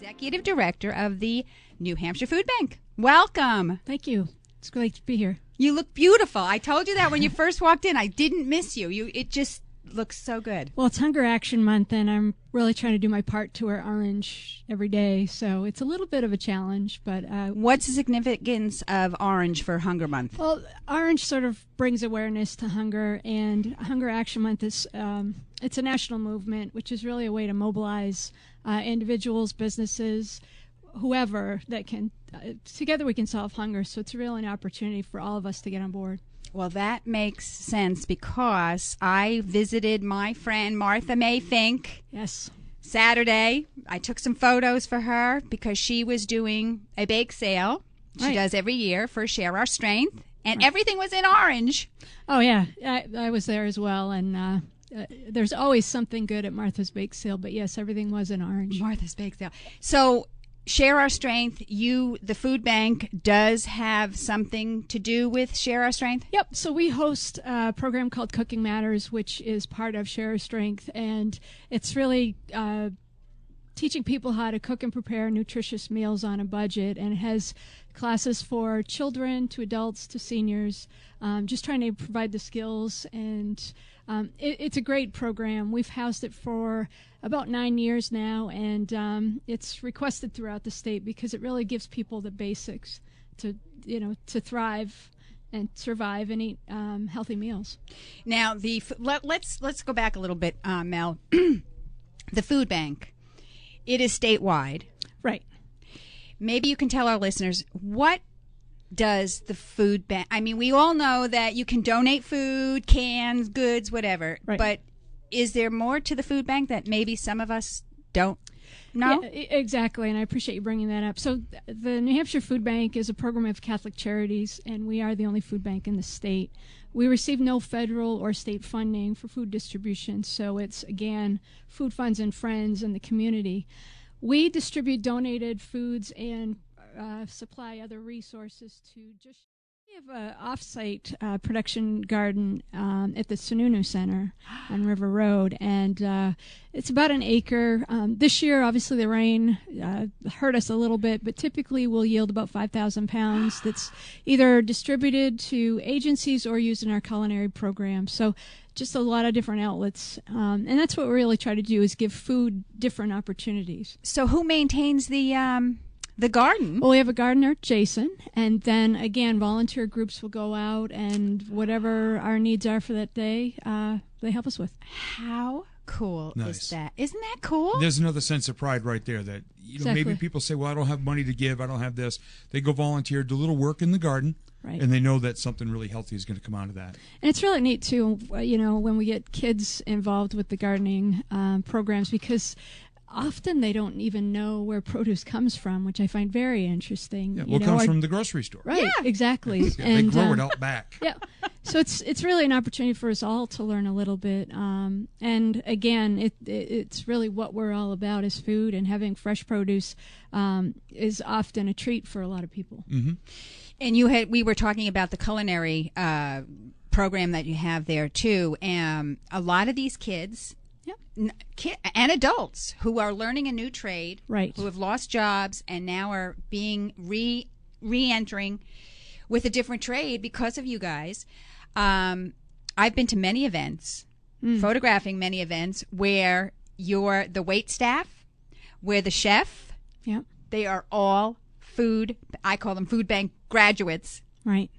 Executive Director of the New Hampshire Food Bank. Welcome. Thank you. It's great to be here. You look beautiful. I told you that when you first walked in. I didn't miss you. It just looks so good. Well, it's Hunger Action Month, and I'm really trying to do my part to wear orange every day, so it's a little bit of a challenge. But what's the significance of orange for Hunger Month? Well, orange sort of brings awareness to hunger, and Hunger Action Month is it's a national movement, which is really a way to mobilize individuals, businesses, whoever that can. Together we can solve hunger, so it's really an opportunity for all of us to get on board. Well, that makes sense because I visited my friend Martha May Fink. Yes. Saturday. I took some photos for her because she was doing a bake sale. She does every year for Share Our Strength, and everything was in orange. Oh, yeah. I was there as well, and there's always something good at Martha's Bake Sale, but yes, everything was in orange. Martha's Bake Sale. So Share Our Strength, the food bank, does have something to do with Share Our Strength? Yep. So we host a program called Cooking Matters, which is part of Share Our Strength, and it's really teaching people how to cook and prepare nutritious meals on a budget, and it has classes for children to adults to seniors, just trying to provide the skills, and it's a great program. We've housed it for about 9 years now, and it's requested throughout the state because it really gives people the basics to thrive and survive and eat healthy meals. Now, let's go back a little bit, Mel. The food bank, it is statewide, right? Maybe you can tell our listeners, what does the food bank? I mean, we all know that you can donate food, cans, goods, whatever, right. But is there more to the food bank that maybe some of us don't know? Yeah, exactly, and I appreciate you bringing that up. So the New Hampshire Food Bank is a program of Catholic Charities, and we are the only food bank in the state. We receive no federal or state funding for food distribution, so it's, again, food funds and friends in the community. We distribute donated foods and supply other resources to just... We have an off-site production garden at the Sununu Center on River Road, and it's about an acre. This year, obviously, the rain hurt us a little bit, but typically we'll yield about 5,000 pounds that's either distributed to agencies or used in our culinary program. So just a lot of different outlets, and that's what we really try to do, is give food different opportunities. So who maintains the garden? Well, we have a gardener, Jason, and then, again, volunteer groups will go out, and whatever our needs are for that day, they help us with. How cool is that? Isn't that cool? There's another sense of pride right there that, Exactly. Maybe people say, well, I don't have money to give, I don't have this. They go volunteer, do a little work in the garden, right. And they know that something really healthy is going to come out of that. And it's really neat, too, when we get kids involved with the gardening programs, because often they don't even know where produce comes from, which I find very interesting. Yeah, well, it comes from the grocery store. Right, yeah. Exactly. Yeah, and, they grow it out back. Yeah. So it's really an opportunity for us all to learn a little bit. And again, it's really what we're all about is food, and having fresh produce is often a treat for a lot of people. Mm-hmm. And we were talking about the culinary program that you have there too. A lot of these kids, and adults who are learning a new trade, right, who have lost jobs and now are being re-entering with a different trade because of you guys. I've been to many events, photographing many events where you're the wait staff, where the chef, they are all I call them food bank graduates. Right.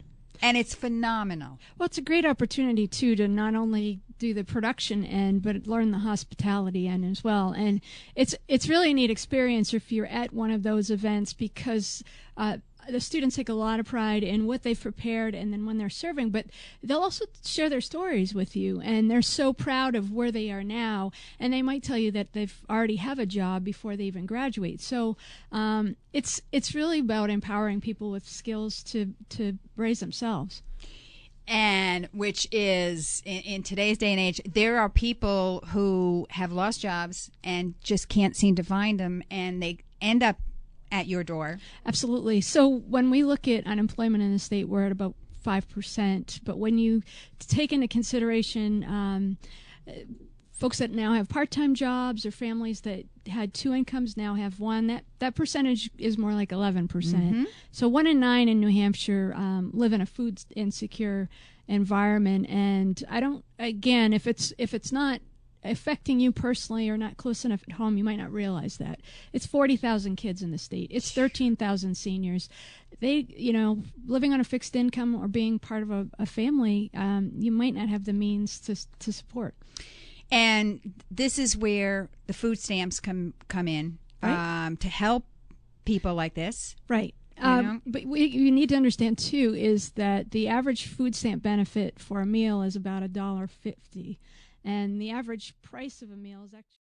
And it's phenomenal. Well, it's a great opportunity, too, to not only do the production end, but learn the hospitality end as well. And it's really a neat experience if you're at one of those events, because the students take a lot of pride in what they've prepared and then when they're serving, but they'll also share their stories with you, and they're so proud of where they are now, and they might tell you that they've already have a job before they even graduate. So it's really about empowering people with skills to raise themselves. And which is, in today's day and age, there are people who have lost jobs and just can't seem to find them, and they end up at your door. Absolutely. So when we look at unemployment in the state, we're at about 5%. But when you take into consideration folks that now have part-time jobs or families that had 2 incomes now have 1. That percentage is more like 11%. So 1 in 9 in New Hampshire live in a food insecure environment. And I don't, again, if it's not affecting you personally or not close enough at home, you might not realize that. It's 40,000 kids in the state. It's 13,000 seniors. They, living on a fixed income or being part of a family, you might not have the means to support. And this is where the food stamps come in, right, to help people like this. Right. But you need to understand, too, is that the average food stamp benefit for a meal is about $1.50. And the average price of a meal is actually...